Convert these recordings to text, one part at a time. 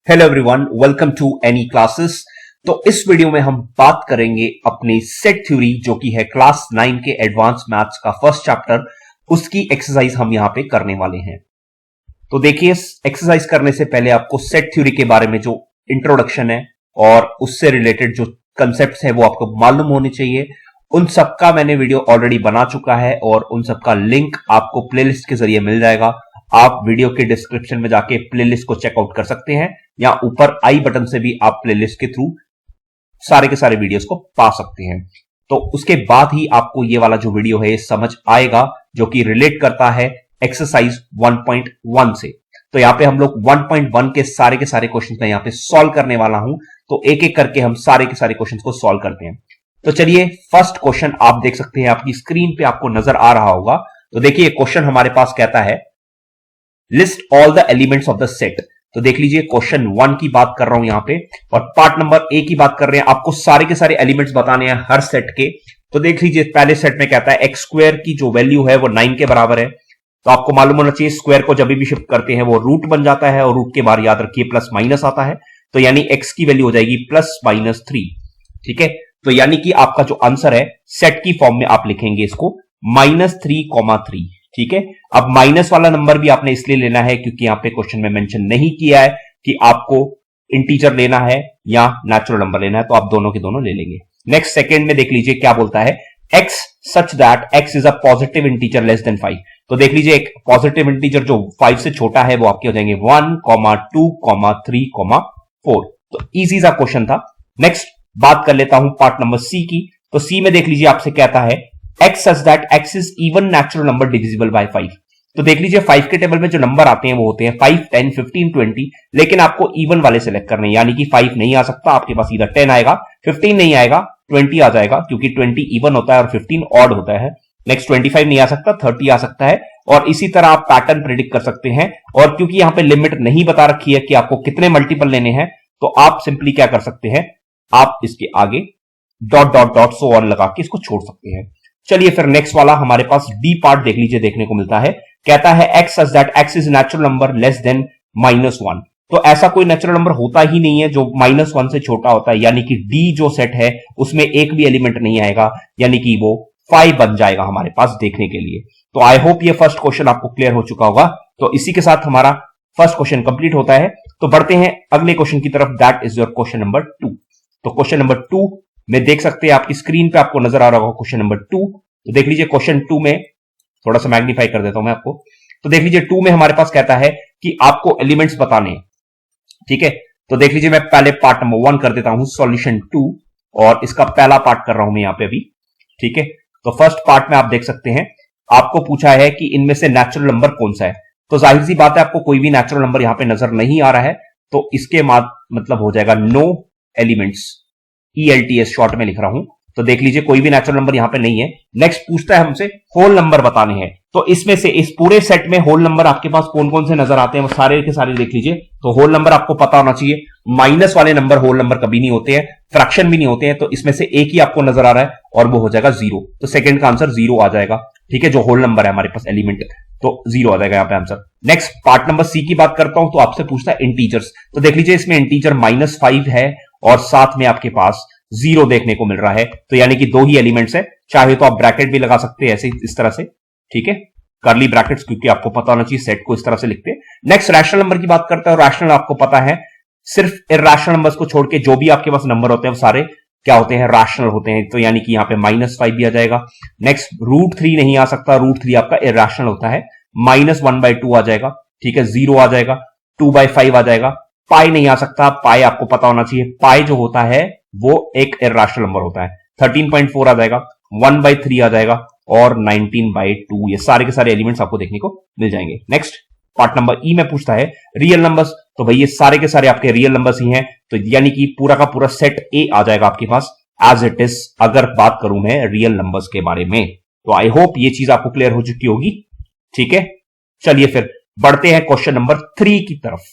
Hello everyone, welcome to any classes. तो इस video में हम बात करेंगे अपनी सेट थ्योरी जो कि है क्लास 9 के एडवांस मैथ्स का फर्स्ट चैप्टर। उसकी एक्सरसाइज हम यहां पे करने वाले हैं। तो देखिए, एक्सरसाइज करने से पहले आपको सेट थ्योरी के बारे में जो इंट्रोडक्शन है और उससे रिलेटेड जो कंसेप्ट्स है वो आपको मालूम होने चाहिए। उन सबका मैंने वीडियो ऑलरेडी बना चुका है और उन सबका लिंक आपको प्लेलिस्ट के जरिए मिल जाएगा। आप वीडियो के डिस्क्रिप्शन में जाके प्लेलिस्ट को चेकआउट कर सकते हैं या ऊपर आई बटन से भी आप प्लेलिस्ट के थ्रू सारे के सारे वीडियोस को पा सकते हैं। तो उसके बाद ही आपको ये वाला जो वीडियो है समझ आएगा, जो कि रिलेट करता है एक्सरसाइज 1.1 से। तो यहां पे हम लोग 1.1 के सारे क्वेश्चंस मैं यहां पे सॉल्व करने वाला हूं। तो एक एक करके हम सारे के सारे क्वेश्चंस को सॉल्व करते हैं। तो चलिए, फर्स्ट क्वेश्चन आप देख सकते हैं, आपकी स्क्रीन पे आपको नजर आ रहा होगा। तो देखिए, क्वेश्चन हमारे पास कहता है list all the elements of the set. तो देख लीजिए, क्वेश्चन 1 की बात कर रहा हूं यहां पे और पार्ट नंबर ए की बात कर रहे हैं। आपको सारे के सारे एलिमेंट्स बताने हैं हर सेट के। तो देख लीजिए, पहले सेट में कहता है एक्स स्क्वायर की जो वैल्यू है वो 9 के बराबर है। तो आपको मालूम होना चाहिए, स्क्वायर को जब भी शिफ्ट करते हैं वो रूट बन जाता है और रूट के बाहर याद रखिए प्लस माइनस आता है। तो यानी एक्स की वैल्यू हो जाएगी +-3। ठीक है, तो यानी कि आपका जो आंसर है सेट की फॉर्म में आप लिखेंगे इसको -3,3। ठीक है, अब माइनस वाला नंबर भी आपने इसलिए लेना है क्योंकि यहां पे क्वेश्चन में मेंशन नहीं किया है कि आपको इंटीजर लेना है या नेचुरल नंबर लेना है। तो आप दोनों के दोनों ले लेंगे। नेक्स्ट सेकंड में देख लीजिए क्या बोलता है, x such that x is a positive integer less than 5। तो देख लीजिए, एक पॉजिटिव इंटीजर जो 5 से छोटा है वो आपके हो जाएंगे 1, 2, 3, 4। तो इजी सा क्वेश्चन था। नेक्स्ट बात कर लेता हूं पार्ट नंबर सी की। तो सी में देख लीजिए, आपसे कहता है x such that x is even natural number divisible by 5। तो देख लीजिए, 5 के टेबल में जो नंबर आते हैं वो होते हैं 5, 10, 15, 20, लेकिन आपको इवन वाले सेलेक्ट करने हैं। यानी कि 5 नहीं आ सकता, आपके पास इधर 10 आएगा, 15 नहीं आएगा, 20 आ जाएगा क्योंकि 20 इवन होता है और 15 ऑड होता है। नेक्स्ट 25 नहीं आ सकता, 30 आ सकता है। और इसी तरह आप पैटर्न प्रेडिक्ट कर सकते हैं। और क्योंकि यहां पे लिमिट नहीं बता रखी है कि आपको कितने मल्टीपल लेने हैं, तो आप सिंपली क्या कर सकते हैं, आप इसके आगे dot dot dot so on लगा के इसको छोड़ सकते हैं। चलिए फिर नेक्स्ट वाला हमारे पास डी पार्ट देख लीजिए, देखने को मिलता है। कहता है x such that x is natural number less than -1। तो ऐसा कोई नेचुरल नंबर होता ही नहीं है जो -1 से छोटा होता है। यानी कि डी जो सेट है उसमें एक भी एलिमेंट नहीं आएगा, यानी कि वो 5 बन जाएगा हमारे पास देखने के लिए। तो आई होप ये फर्स्ट क्वेश्चन आपको क्लियर हो चुका होगा। तो इसी के साथ हमारा फर्स्ट क्वेश्चन कंप्लीट होता है। तो बढ़ते हैं अगले क्वेश्चन की तरफ, that is your question number 2। तो क्वेश्चन नंबर 2 में देख सकते हैं, आपकी स्क्रीन पे आपको नजर आ रहा होगा क्वेश्चन नंबर 2। तो देख लीजिए, क्वेश्चन 2 में थोड़ा सा मैग्नीफाई कर देता हूं मैं आपको। तो देख लीजिए, 2 में हमारे पास कहता है कि आपको एलिमेंट्स बताने हैं। ठीक है, तो देख लीजिए, मैं पहले पार्ट नंबर 1 कर देता हूं, सॉल्यूशन 2, और इसका पहला पार्ट कर रहा हूं मैं यहां पे अभी। ठीक है, तो फर्स्ट पार्ट में आप देख सकते हैं, आपको पूछा है कि इनमें से नेचुरल नंबर कौन सा है। तो जाहिर सी बात है, आपको कोई भी नेचुरल नंबर यहां पे नजर नहीं आ रहा है, तो इसके मतलब हो जाएगा नो एलिमेंट्स, ELTS शॉर्ट में लिख रहा हूं। तो देख लीजिए, कोई भी नेचुरल नंबर यहां पे नहीं है। नेक्स्ट पूछता है हमसे होल नंबर बताने हैं। तो इसमें से इस पूरे सेट में होल नंबर आपके पास कौन कौन से नजर आते हैं, वो सारे के सारे देख लीजिए। तो होल नंबर आपको पता होना चाहिए, माइनस वाले नंबर होल नंबर कभी नहीं होते हैं, फ्रैक्शन भी नहीं होते हैं। तो इसमें से एक ही आपको नजर आ रहा है और वो हो जाएगा 0। तो सेकंड का आंसर 0 आ जाएगा। ठीक है, जो होल नंबर है हमारे पास एलिमेंट, तो 0 आ जाएगा यहां पे answer. Next part number C की बात करता हूं, तो आपसे पूछता है इंटीजर्स। तो देख लीजिए, इसमें इंटीजर -5 है और साथ में आपके पास 0 देखने को मिल रहा है। तो यानी कि 2 ही एलिमेंट्स है। चाहे तो आप ब्रैकेट भी लगा सकते हैं ऐसे इस तरह से। ठीक है, करली ब्रैकेट्स, क्योंकि आपको पता होना चाहिए सेट को इस तरह से लिखते हैं। नेक्स्ट रैशनल नंबर की बात करते हैं। रैशनल आपको पता है, सिर्फ इरैशनल नंबर्स को छोड़ के जो भी आपके पास नंबर होते हैं वो सारे क्या होते हैं, रैशनल होते हैं। तो यानी कि यहां पे -5 भी आ जाएगा। नेक्स्ट √3 नहीं आ सकता, √3 आपका इरैशनल होता है। -1/2 आ जाएगा। ठीक है, 0 आ जाएगा। 2/5 आ जाएगा। पाई नहीं आ सकता, पाई आपको पता होना चाहिए, पाई जो होता है वो एक इरैशनल नंबर होता है। 13.4 आ जाएगा, 1/3 आ जाएगा और 19/2। ये सारे के सारे एलिमेंट्स आपको देखने को मिल जाएंगे। नेक्स्ट पार्ट नंबर ई में पूछता है रियल नंबर्स। तो भाई ये सारे के सारे आपके रियल नंबर्स ही हैं। तो यानी कि पूरा का पूरा सेट ए आ जाएगा आपके पास एज इट इज, अगर बात करूं मैं रियल नंबर्स के बारे में। तो आई होप ये चीज आपको क्लियर हो चुकी होगी। ठीक है, चलिए फिर बढ़ते हैं क्वेश्चन नंबर 3 की तरफ।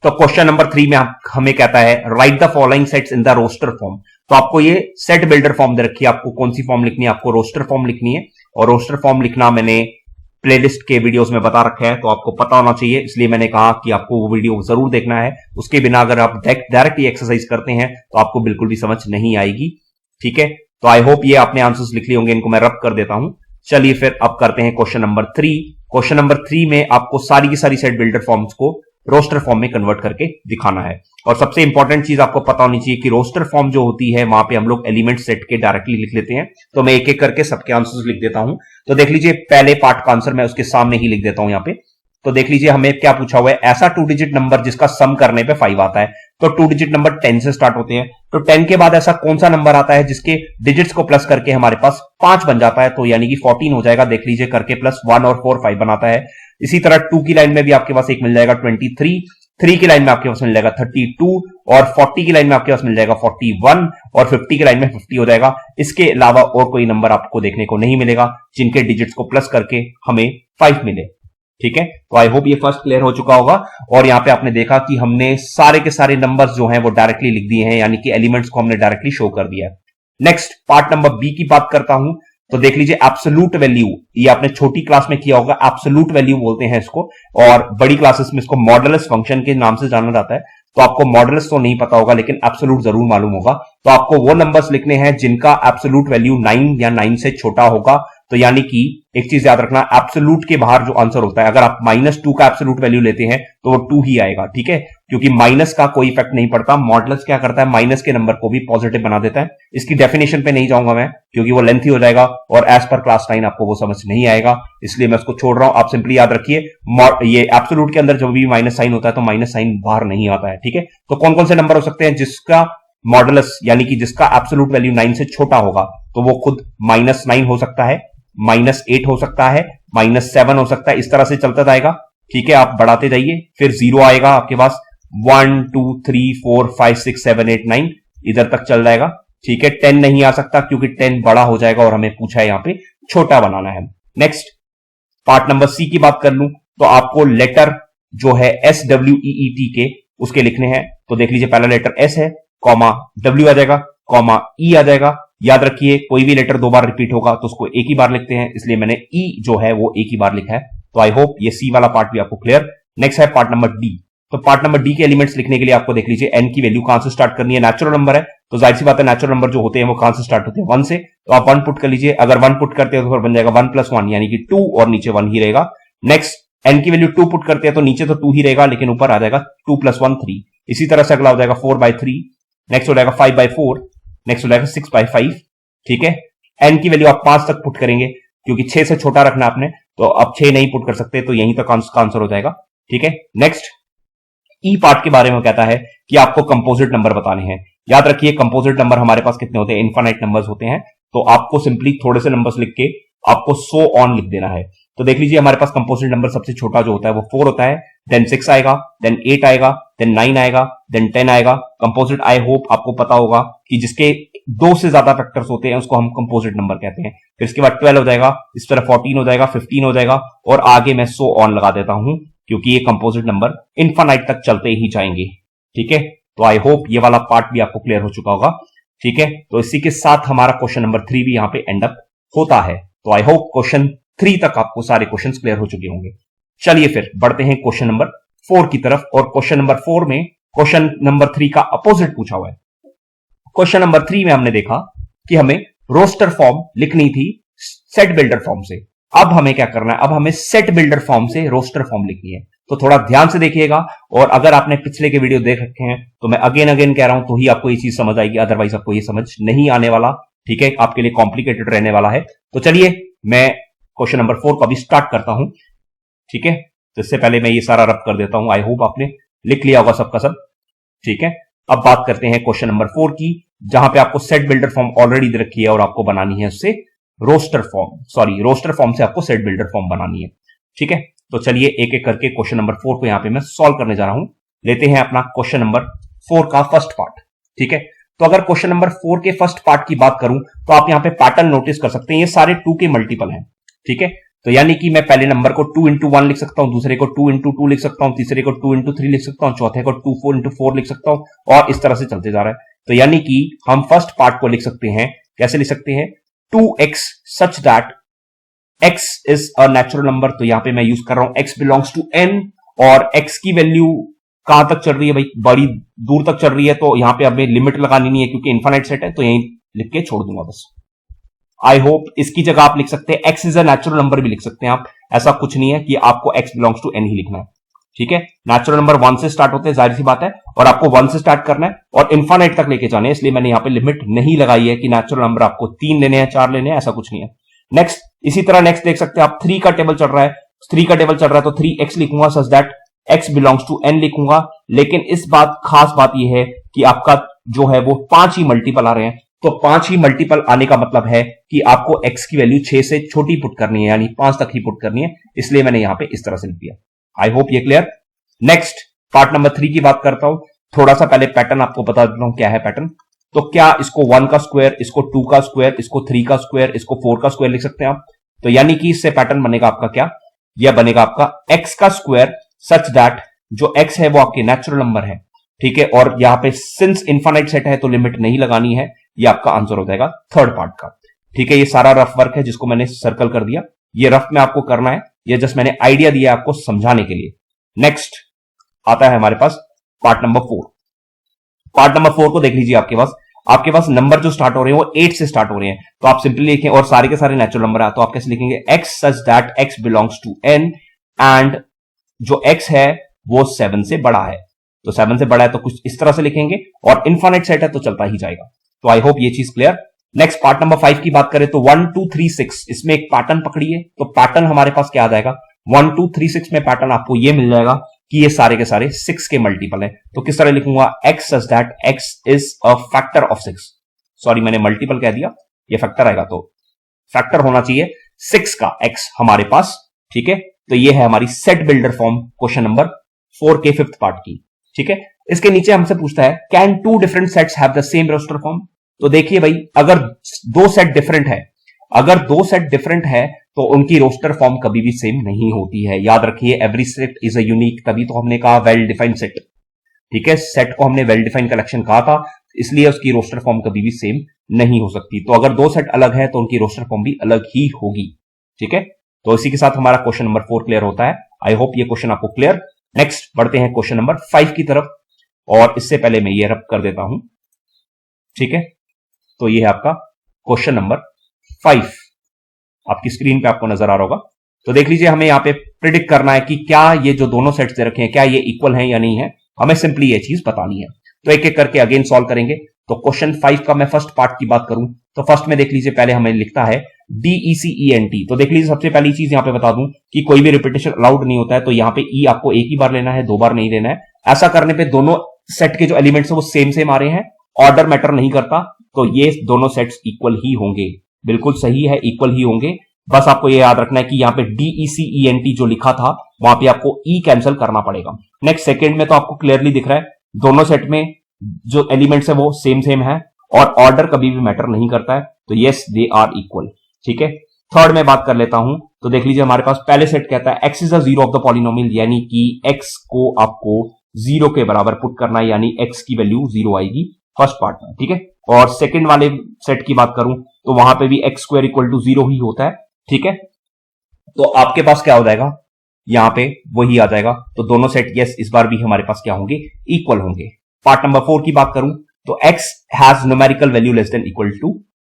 तो क्वेश्चन नंबर 3 में हमें कहता है write the following sets in the roster form. तो आपको ये सेट बिल्डर फॉर्म दे रखी है, आपको कौन सी फॉर्म लिखनी है, आपको रोस्टर फॉर्म लिखनी है। और रोस्टर फॉर्म लिखना मैंने प्लेलिस्ट के वीडियोस में बता रखा है, तो आपको पता होना चाहिए, इसलिए मैंने कहा कि आपको वो वीडियो जरूर देखना है। उसके बिना अगर आप डायरेक्टली एक्सरसाइज करते हैं तो आपको बिल्कुल भी समझ नहीं आएगी। ठीक है, तो आई होप ये आपने आंसर्स लिख लिए होंगे, इनको मैं रब कर देता हूं। चलिए फिर अब करते हैं क्वेश्चन नंबर 3। क्वेश्चन नंबर 3 में आपको सारी की सारी सेट बिल्डर फॉर्म्स को रोस्टर फॉर्म में कन्वर्ट करके दिखाना है। और सबसे इंपॉर्टेंट चीज आपको पता होनी चाहिए कि रोस्टर फॉर्म जो होती है वहां पे हम लोग एलिमेंट सेट के डायरेक्टली लिख लेते हैं। तो मैं एक एक करके सबके आंसर्स लिख देता हूं। तो देख लीजिए, पहले पार्ट का आंसर मैं उसके सामने ही लिख देता हूं यहां पे। तो देख लीजिए, हमें क्या पूछा हुआ है, ऐसा 2 डिजिट नंबर जिसका सम करने पे 5 आता है। तो 2 डिजिट नंबर 10 से स्टार्ट होते हैं। तो 10 के बाद ऐसा कौन सा नंबर आता है जिसके डिजिट्स को प्लस करके हमारे पास 5 बन जाता है, तो यानी कि 14 हो जाएगा। देख लीजिए करके, प्लस 1 और 4 5 बनाता है। इसी तरह 2 की लाइन में भी आपके पास एक मिल जाएगा 23, 3 की लाइन में आपके पास मिल जाएगा 32, और 40 की लाइन में आपके पास मिल जाएगा 41, और 50 की लाइन में 50 हो जाएगा। इसके अलावा और कोई नंबर आपको देखने को नहीं मिलेगा जिनके डिजिट्स को प्लस करके हमें 5 मिले। ठीक है, तो आई होप ये फर्स्ट क्लियर हो चुका होगा। और यहां पे आपने देखा कि हमने सारे के सारे नंबर्स जो हैं वो डायरेक्टली लिख दिए हैं, यानी कि एलिमेंट्स को हमने डायरेक्टली शो कर दिया है। नेक्स्ट पार्ट नंबर बी की बात करता हूं। तो देख लीजिए, एब्सोल्यूट वैल्यू, ये आपने छोटी क्लास में किया होगा, एब्सोल्यूट वैल्यू बोलते हैं इसको, और बड़ी क्लासेस में इसको मॉडुलस फंक्शन के नाम से जाना जाता है। तो आपको मॉडुलस तो नहीं पता होगा, लेकिन एब्सोल्यूट जरूर मालूम होगा। तो आपको वो नंबर्स लिखने हैं जिनका एब्सोल्यूट वैल्यू 9 या 9 से छोटा होगा। तो यानी कि एक चीज याद रखना, एब्सोल्यूट के बाहर जो आंसर होता है, अगर आप -2 का एब्सोल्यूट वैल्यू लेते हैं तो वो 2 ही आएगा। ठीक है, क्योंकि माइनस का कोई इफेक्ट नहीं पड़ता। मॉडुलस क्या करता है, माइनस के नंबर को भी पॉजिटिव बना देता है। इसकी डेफिनेशन पे नहीं जाऊंगा मैं, क्योंकि वो लेंथी हो जाएगा और एज पर क्लास 9 आपको वो समझ नहीं आएगा, इसलिए मैं उसको छोड़ रहा हूं। आप सिंपली याद रखिए, ये एब्सोल्यूट के अंदर जब भी माइनस साइन होता है तो माइनस साइन बाहर नहीं आता है। ठीक है, तो कौन कौन से नंबर हो सकते हैं जिसका मॉडुलस, यानी कि जिसका एब्सोल्यूट वैल्यू 9 से छोटा होगा, तो वो खुद -9 हो सकता है, -8 हो सकता है, -7 हो सकता है, इस तरह से चलता जाएगा। ठीक है, आप बढ़ाते जाइए, फिर 0 आएगा आपके पास, 1 2 3 4 5 6 7 8 9 इधर तक चल जाएगा। ठीक है, 10 नहीं आ सकता क्योंकि 10 बड़ा हो जाएगा और हमें पूछा है यहां पे छोटा बनाना है। नेक्स्ट पार्ट नंबर सी की बात कर लूं, तो आपको लेटर जो है SWEET के उसके लिखने हैं। तो देख लीजिए, पहला लेटर S है, कॉमा W आ जाएगा, कॉमा E आ जाएगा। याद रखिए, कोई भी लेटर 2 बार रिपीट होगा तो उसको एक ही बार लिखते हैं, इसलिए मैंने E जो है वो एक ही बार लिखा है। तो आई होप ये C वाला पार्ट भी आपको क्लियर। नेक्स्ट है पार्ट नंबर D। तो पार्ट नंबर D के एलिमेंट्स लिखने के लिए आपको देख लीजिए, n की वैल्यू कहां से स्टार्ट करनी है, नेचुरल नंबर है तो जाहिर सी बात है नेचुरल नंबर जो होते हैं वो कहां से स्टार्ट होते हैं, 1 से। तो आप 1 पुट कर लीजिए, अगर 1 पुट करते हैं तो फिर बन जाएगा 1 + 1 यानी कि 2, और नीचे 1 ही रहेगा। नेक्स्ट n की वैल्यू 2 पुट करते हैं तो नीचे तो 2 ही रहेगा, लेकिन ऊपर आ जाएगा 2 + 1 3। इसी तरह से अगला हो जाएगा 4/3, नेक्स्ट हो जाएगा 5/4, नेक्स्ट हो जाएगा 6/5। ठीक है, n की वैल्यू आप 5 तक पुट करेंगे क्योंकि 6 से छोटा रखना आपने, तो अब 6 नहीं पुट कर सकते, तो यहीं तक आंसर हो जाएगा। ठीक है, नेक्स्ट ई पार्ट के बारे में कहता है कि आपको कंपोजिट नंबर बताने हैं। याद रखिए, कंपोजिट नंबर हमारे पास कितने होते हैं, इनफाइनाइट नंबर्स होते हैं। तो आपको सिंपली थोड़े से नंबर्स लिख के आपको सो ऑन लिख देना है। तो देख लीजिए, हमारे पास कंपोजिट नंबर सबसे छोटा जो होता है वो 4 होता है, देन 6 आएगा, देन 8 आएगा, देन 9 आएगा, देन 10 आएगा। कंपोजिट आई होप आपको पता होगा कि जिसके 2 से ज्यादा फैक्टर्स होते हैं उसको हम कंपोजिट नंबर कहते हैं। फिर इसके बाद 12 हो जाएगा, इस तरह 14 हो जाएगा, 15 हो जाएगा, और आगे मैं सो ऑन लगा देता हूं क्योंकि ये कंपोजिट नंबर इनफाइनाइट तक चलते ही जाएंगे। ठीक है, तो आई होप ये वाला पार्ट भी आपको क्लियर हो चुका होगा। ठीक है, तो इसी के साथ हमारा क्वेश्चन नंबर 3 भी यहां पे एंड अप होता है। तो आई होप क्वेश्चन 3 तक आपको सारे क्वेश्चन क्लियर हो चुके होंगे। चलिए फिर बढ़ते हैं क्वेश्चन नंबर 4 की तरफ, और क्वेश्चन नंबर 4 में क्वेश्चन नंबर 3 का अपोजिट पूछा हुआ है। क्वेश्चन नंबर 3 में हमने देखा कि हमें रोस्टर फॉर्म लिखनी थी सेट बिल्डर फॉर्म से। अब हमें क्या करना है, अब हमें सेट बिल्डर फॉर्म से रोस्टर फॉर्म लिखनी है। तो थोड़ा ध्यान से देखिएगा, और अगर आपने पिछले के वीडियो देख रखे हैं तो मैं अगेन कह रहा हूं तो ही आपको ये चीज समझ आएगी, अदरवाइज आपको ये समझ नहीं आने वाला। ठीक है, आपके लिए कॉम्प्लिकेटेड रहने वाला है। तो चलिए मैं क्वेश्चन नंबर 4 को अभी स्टार्ट करता हूं। ठीक है, तो इससे पहले मैं ये सारा रब कर देता हूं। आई होप आपने लिख लिया होगा सबका सब। ठीक है, अब बात करते हैं क्वेश्चन नंबर 4 की, जहां पे आपको सेट बिल्डर फॉर्म ऑलरेडी दे रखी है और आपको बनानी है उससे रोस्टर फॉर्म से आपको सेट बिल्डर फॉर्म बनानी है। ठीक है, तो चलिए एक एक करके क्वेश्चन नंबर 4 को यहां पे मैं सॉल्व करने जा रहा हूं। लेते हैं अपना क्वेश्चन नंबर 4 का फर्स्ट पार्ट। ठीक है, तो अगर क्वेश्चन नंबर 4 के फर्स्ट पार्ट की बात करूं तो आप यहां पे पैटर्न नोटिस कर सकते हैं, ये सारे 2 के मल्टीपल हैं। ठीक है, तो यानी कि मैं पहले नंबर को 2 × 1 लिख सकता हूं, दूसरे को 2 × 2 लिख सकता हूं, तीसरे को 2 × 3 लिख सकता हूं, चौथे को 2 × 4 लिख सकता हूं, और इस तरह से चलते जा रहा है। तो यानी कि हम फर्स्ट पार्ट को लिख सकते हैं, कैसे लिख सकते हैं, 2x such that x is a natural number, तो यहां पे मैं यूज कर रहा हूं x बिलोंग्स टू n, और x की वैल्यू कहां तक चल रही है भाई, बड़ी दूर तक चल रही है, तो यहां पे हमें लिमिट लगानी नहीं है क्योंकि इनफाइनाइट सेट है, तो यहीं लिख के छोड़ दूंगा बस। आई होप इसकी जगह आप लिख सकते हैं x is a natural number भी लिख सकते हैं आप, ऐसा कुछ नहीं है कि आपको x बिलोंग्स टू n ही लिखना है, ठीक है। नेचुरल नंबर 1 से स्टार्ट होते हैं, जाहिर सी बात है, और आपको 1 से स्टार्ट करना है और इनफाइनाइट तक लेके जाने हैं, इसलिए मैंने यहां पे लिमिट नहीं लगाई है कि नेचुरल नंबर आपको 3 लेने हैं 4 लेने हैं, ऐसा कुछ नहीं है। नेक्स्ट, इसी तरह नेक्स्ट देख सकते हैं आप 3 का टेबल चल रहा है, 3 का टेबल चल रहा है तो 3x लिखूंगा such that x belongs to n लिखूंगा, लेकिन इस बात खास बात यह है कि आपका जो है वो 5 ही मल्टीपल आ रहे हैं, तो 5 ही मल्टीपल आने का मतलब है कि आपको x की वैल्यू 6 से छोटी पुट करनी है, यानी 5 तक ही पुट करनी है, इसलिए मैंने यहां पे इस तरह से लिख दिया। आई होप ये क्लियर। नेक्स्ट पार्ट नंबर 3 की बात करता हूं, थोड़ा सा पहले पैटर्न आपको बता देता हूं क्या है पैटर्न। तो क्या इसको 1 का स्क्वायर, इसको 2 का स्क्वायर, इसको 3 का स्क्वायर, इसको 4 का स्क्वायर लिख सकते हैं आप, तो यानी कि इससे पैटर्न बनेगा आपका क्या, यह बनेगा आपका x का स्क्वायर सच दैट जो x है वो आपके नेचुरल नंबर है, ठीक है, और यहां पे सिंस इनफाइनाइट सेट है तो लिमिट नहीं लगानी है, ये आपका आंसर हो जाएगा थर्ड पार्ट का, ठीक है। ये सारा रफ वर्क है जिसको मैंने सर्कल कर दिया, ये रफ में आपको करना है, ये जस्ट मैंने आइडिया दिया आपको समझाने के लिए। नेक्स्ट आता है हमारे पास पार्ट नंबर 4। पार्ट नंबर 4 को देख लीजिए, आपके पास नंबर जो स्टार्ट हो रहे हैं वो 8 से स्टार्ट हो रहे हैं, तो आप सिंपली लिखें, और सारे के सारे नेचुरल नंबर है, तो आप कैसे लिखेंगे, x such that x belongs to n and जो x है वो 7 से बड़ा है, तो 7 से बड़ा है तो कुछ इस तरह से लिखेंगे, और इनफाइनाइट सेट है तो चलता ही जाएगा। तो आई होप ये चीज क्लियर। नेक्स्ट पार्ट नंबर 5 की बात करें तो 1 2 3 6, इसमें एक पैटर्न पकड़िए, तो पैटर्न हमारे पास क्या आ जाएगा, 1 2 3 6 में पैटर्न आपको ये मिल जाएगा कि ये सारे के सारे 6 के मल्टीपल है, तो किस तरह लिखूंगा, x such that x is a factor of 6, sorry मैंने मल्टीपल कह दिया, ये फैक्टर आएगा, तो फैक्टर होना चाहिए 6 का x हमारे पास, ठीक है। तो ये है हमारी set builder form question number 4 के 5th पार्ट की, ठीक है। इसके नीचे हमसे पूछता है can 2 different sets have the same roster form, तो देखिए भाई, अगर 2 सेट डिफरेंट है, अगर 2 सेट डिफरेंट है तो उनकी रोस्टर फॉर्म कभी भी सेम नहीं होती है, याद रखिए, every set is a unique, तभी तो हमने कहा वेल डिफाइंड सेट, ठीक है, सेट को हमने वेल डिफाइंड कलेक्शन कहा था, इसलिए उसकी रोस्टर फॉर्म कभी भी सेम नहीं हो सकती, तो अगर 2 सेट अलग है तो उनकी रोस्टर फॉर्म भी अलग ही होगी, ठीक है। तो इसी के साथ हमारा क्वेश्चन नंबर 4 क्लियर होता है। आई होप ये क्वेश्चन आपको क्लियर। नेक्स्ट बढ़ते हैं क्वेश्चन नंबर 5 की तरफ, और इससे पहले मैं ये रब कर देता हूं, ठीक है। तो ये है आपका क्वेश्चन नंबर 5, आपकी स्क्रीन पे आपको नजर आ रहा होगा। तो देख लीजिए, हमें यहां पे प्रिडिक्ट करना है कि क्या ये जो दोनों सेट्स दे रखे हैं क्या ये इक्वल हैं या नहीं है, हमें सिंपली ये चीज बतानी है। तो एक एक करके अगेन सॉल्व करेंगे। तो क्वेश्चन 5 का मैं फर्स्ट पार्ट की बात करूं तो फर्स्ट में देख लीजिए, पहले हमें लिखता है DECENT, तो देख लीजिए सबसे पहली चीज यहां पे बता दूं कि कोई भी रिपीटेशन अलाउड नहीं होता है, तो यहां पे ई आपको एक ही बार लेना है, 2 बार नहीं लेना है। ऐसा करने पे दोनों सेट के जो एलिमेंट्स है वो सेम सेम आ रहे हैं, ऑर्डर मैटर नहीं करता, तो ये दोनों सेट्स इक्वल ही होंगे, बिल्कुल सही है, इक्वल ही होंगे। बस आपको ये याद रखना है कि यहां पे DECENT जो लिखा था वहां पे आपको ई कैंसिल करना पड़ेगा। नेक्स्ट सेकंड में तो आपको क्लियरली दिख रहा है दोनों सेट में जो एलिमेंट्स है वो सेम सेम है और ऑर्डर कभी भी मैटर नहीं करता है, तो यस दे आर इक्वल, ठीक है। थर्ड में बात कर लेता हूं, तो देख लीजिए हमारे पास पहले सेट कहता है x is a zero of the polynomial, यानी कि x को आपको 0 के बराबर पुट करना है, यानी x की वैल्यू 0 आएगी फर्स्ट पार्ट में, ठीक है। और सेकंड वाले सेट की बात करूं तो वहां पे भी x स्क्वायर इक्वल टू 0 ही होता है, ठीक है। तो आपके पास क्या हो जाएगा, यहां पे वही आ जाएगा, तो दोनों सेट यस इस बार भी हमारे पास क्या होंगे, इक्वल होंगे। पार्ट नंबर 4 की बात करूं तो x has numerical value less than equal to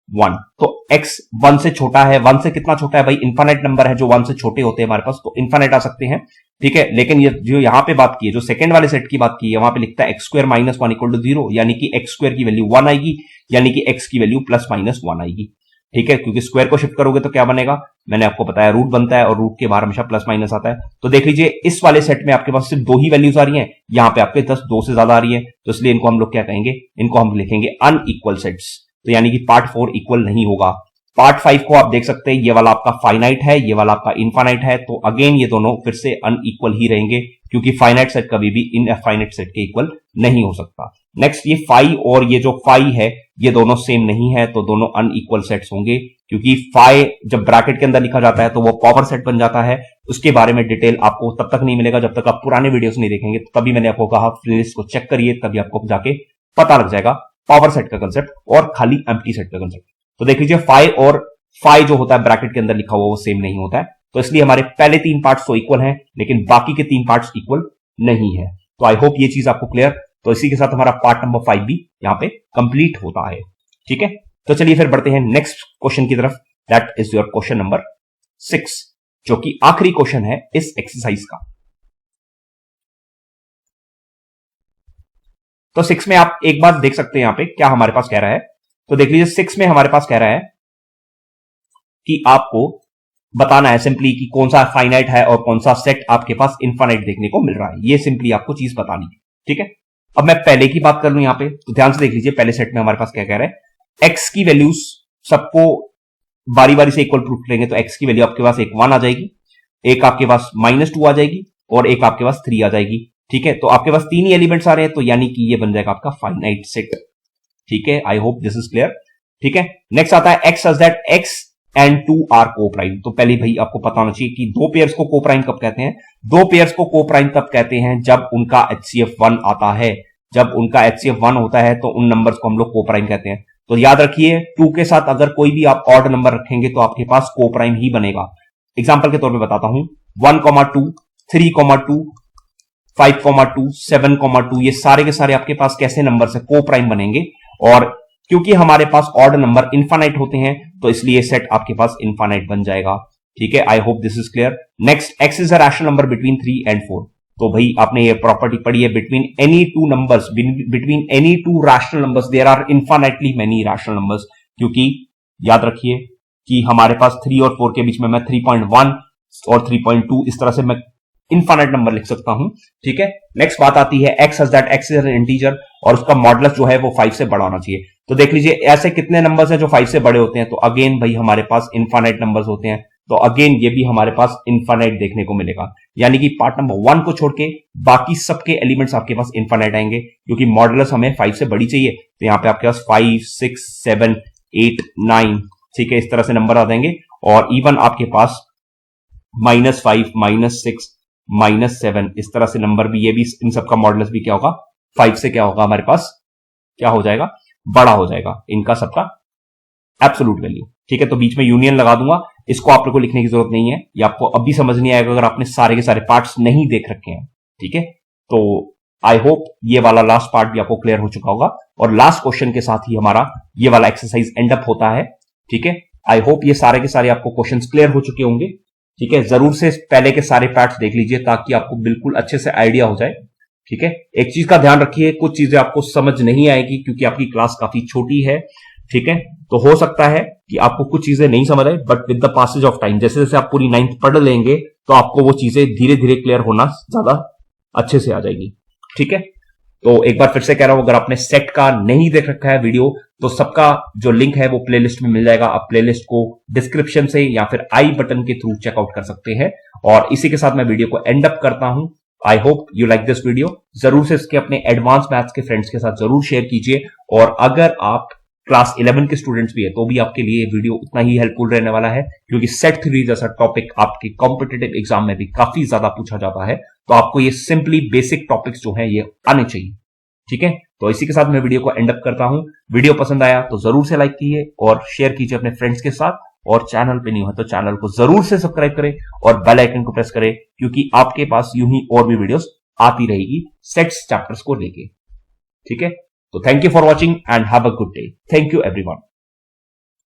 1, तो x 1 से छोटा है। 1 से कितना छोटा है भाई, इनफाइनाइट नंबर है, जो 1 से छोटे होते हैं हमारे पास, तो इनफाइनाइट आ सकते हैं, ठीक है। लेकिन ये जो यहां पे बात की है, जो सेकंड वाले सेट की बात की है, वहां पे लिखता है x square minus 1 equal to 0, यानी कि x स्क्वायर की वैल्यू 1 आएगी, यानी कि x की वैल्यू प्लस माइनस 1 आएगी, ठीक है। क्योंकि स्क्वायर को शिफ्ट करोगे तो क्या बनेगा, मैंने आपको बताया रूट बनता है और रूट के बाहर हमेशा प्लस माइनस आता है। तो देख लीजिए इस वाले सेट में आपके पास सिर्फ 2 ही वैल्यूज आ रही हैं, यहां पे आपके 2 से ज्यादा आ रही है, तो इसलिए इनको हम लोग क्या कहेंगे, इनको हम लिखेंगे अनइक्वल सेट्स, तो यानी कि पार्ट 4 इक्वल नहीं होगा। पार्ट 5 को आप देख सकते हैं, ये वाला आपका फाइनाइट है, ये वाला आपका इनफाइनाइट है, तो अगेन ये दोनों फिर से अनइक्वल ही रहेंगे, क्योंकि फाइनाइट सेट कभी भी इनफाइनाइट सेट के इक्वल नहीं हो सकता। नेक्स्ट ये फाई और ये जो फाई है ये दोनों सेम नहीं है, तो दोनों अनइक्वल सेट्स होंगे, क्योंकि फाई जब ब्रैकेट के अंदर लिखा जाता है तो वो पावर सेट बन जाता है। उसके बारे में डिटेल आपको तब तक नहीं मिलेगा जब तक आप पुराने वीडियोस नहीं देखेंगे, तो तभी मैंने आपको कहा प्लेलिस्ट को चेक करिए, तभी आपको जाके पता लग जाएगा पावर सेट का कंसेप्ट और खाली एम्प्टी सेट का कंसेप्ट। तो देख लीजिए फाई और फाइ जो होता है ब्रैकेट के अंदर लिखा हुआ वो सेम नहीं होता है। तो इसलिए हमारे पहले 3 पार्ट्स तो इक्वल हैं, लेकिन बाकी के 3 पार्ट्स इक्वल नहीं है। तो आई होप ये चीज आपको क्लियर। तो इसी के साथ हमारा पार्ट नंबर 5 भी यहां पे कंप्लीट होता है। ठीक है, तो चलिए फिर बढ़ते हैं नेक्स्ट क्वेश्चन की तरफ। That is your question number 6, जो कि आखिरी क्वेश्चन है इस एक्सरसाइज का। तो 6 में आप एक बार देख सकते हैं यहां पे क्या हमारे पास कह रहा है। तो देख लीजिए 6 में हमारे पास कह रहा है कि आपको बताना है सिंपली कि कौन सा फाइनाइट है और कौन सा सेट आपके पास इनफाइनाइट देखने को मिल रहा है। ये सिंपली आपको चीज बतानी है। ठीक है, अब मैं पहले की बात कर लूं यहां पे, तो ध्यान से देख लीजिए पहले सेट में हमारे पास क्या कह रहा है। एक्स की वैल्यूज सबको बारी बारी से इक्वल प्रूफ करेंगे, तो एक्स की वैल्यू आपके पास एक 1 आ जाएगी, एक आपके पास -2 आ जाएगी और एक आपके पास 3 आ जाएगी। ठीक है, तो आपके पास 3 ही एलिमेंट्स आ रहे हैं, तो यानी कि ये बन जाएगा आपका फाइनाइट सेट। ठीक है, I hope this is clear. ठीक है, नेक्स्ट आता है X such that X and 2 are coprime. तो पहले भाई आपको पता होना चाहिए कि दो पेयर्स को कोप्राइम कब कहते हैं। दो पेयर्स को कोप्राइम तब कहते हैं जब उनका HCF 1 आता है। जब उनका HCF 1 होता है तो उन नंबर्स को हम लोग कोप्राइम कहते हैं। तो याद रखिए 2 के साथ अगर कोई भी आप ऑड नंबर रखेंगे तो आपके पास कोप्राइम ही बनेगा। एग्जांपल के तौर पे बताता हूं, 1,2, 3,2, 5,2, 7,2, ये सारे के सारे आपके पास कैसे नंबर से कोप्राइम बनेंगे। और क्योंकि हमारे पास ऑड नंबर इनफाइनाइट होते हैं तो इसलिए सेट आपके पास इनफाइनाइट बन जाएगा। ठीक है, I hope this is clear. Next, x is a rational number between 3 and 4। तो भाई आपने ये प्रॉपर्टी पढ़ी है, between any two numbers, between any two rational numbers there are infinitely many rational numbers. क्योंकि याद रखिए कि हमारे पास 3 और 4 के बीच में मैं 3.1 और 3.2 इस तरह से मैं इनफाइनाइट नंबर लिख सकता हूं। ठीक है, नेक्स्ट बात आती है X such that x is an integer और उसका मॉडुलस जो है वो 5 से बड़ा होना चाहिए। तो देख लीजिए ऐसे कितने नंबर्स हैं जो 5 से बड़े होते हैं। तो अगेन भाई हमारे पास इनफाइनाइट नंबर्स होते हैं, तो अगेन ये भी हमारे पास इनफाइनाइट देखने को मिलेगा। यानी कि पार्ट नंबर 1 को छोड़ के बाकी सबके एलिमेंट्स आपके पास इनफाइनाइट आएंगे, क्योंकि मॉडुलस हमें 5 से बड़ी चाहिए। तो यहां पे आपके पास 5, 6, 7, 8, 9, ठीक है, इस तरह से नंबर आ जाएंगे। और इवन आपके पास -5, -6, -7 इस तरह से नंबर भी, ये भी इन सबका मॉडुलस भी क्या होगा, 5 से क्या होगा हमारे पास, क्या हो जाएगा, बड़ा हो जाएगा इनका सबका एब्सोल्यूट वैल्यू। ठीक है, तो बीच में यूनियन लगा दूंगा, इसको आप लोग को लिखने की जरूरत नहीं है, ये आपको अभी समझ नहीं आएगा अगर आपने सारे के सारे पार्ट्स नहीं देख रखे हैं। ठीक है, तो आई होप ये वाला लास्ट पार्ट भी आपको क्लियर हो चुका होगा और लास्ट क्वेश्चन के साथ ही हमारा ये वाला एक्सरसाइज एंड अप होता है। ठीक है, आई होप ये सारे के सारे आपको क्वेश्चंस क्लियर हो चुके होंगे। ठीक है, जरूर से पहले के सारे पार्ट्स देख लीजिए ताकि आपको बिल्कुल अच्छे से आइडिया हो जाए। ठीक है, एक चीज का ध्यान रखिए, कुछ चीजें आपको समझ नहीं आएगी क्योंकि आपकी क्लास काफी छोटी है। ठीक है, तो हो सकता है कि आपको कुछ चीजें नहीं समझ आए, but with the passage of time, जैसे जैसे आप पूरी 9th पढ़ लेंगे तो आपको वो चीजें धीरे धीरे क्लियर होना ज्यादा अच्छे से आ जाएगी। ठीक है, तो एक बार फिर से कह रहा हूं, अगर आपने सेट का नहीं देख रखा है वीडियो तो सबका जो लिंक है वो प्लेलिस्ट में मिल जाएगा। आप प्लेलिस्ट को डिस्क्रिप्शन से या फिर आई बटन के थ्रू चेकआउट कर सकते हैं। और इसी के साथ मैं वीडियो को एंड अप करता हूं। I hope you like this video. जरूर से इसके अपने एडवांस मैथ्स के फ्रेंड्स के साथ जरूर शेयर कीजिए। और अगर आप क्लास 11 के स्टूडेंट्स भी है तो भी आपके लिए वीडियो उतना ही हेल्पफुल रहने वाला है, क्योंकि सेट थ्योरी जैसा टॉपिक आपके कॉम्पिटिटिव एग्जाम में भी काफी ज्यादा पूछा जाता है। तो आपको ये सिंपली बेसिक टॉपिक्स जो है ये आने चाहिए। ठीक है, तो इसी के साथ मैं वीडियो को एंड अप करता हूं। वीडियो पसंद आया तो जरूर से लाइक कीजिए और शेयर कीजिए अपने फ्रेंड्स के साथ। और चैनल पे नहीं हो तो चैनल को जरूर से सब्सक्राइब करें और बेल आइकन को प्रेस करें, क्योंकि आपके पास यूं ही और भी वीडियोस आती रहेगी सेट्स चैप्टर्स को लेके। ठीक है, तो thank you for watching and have a good day. Thank you everyone.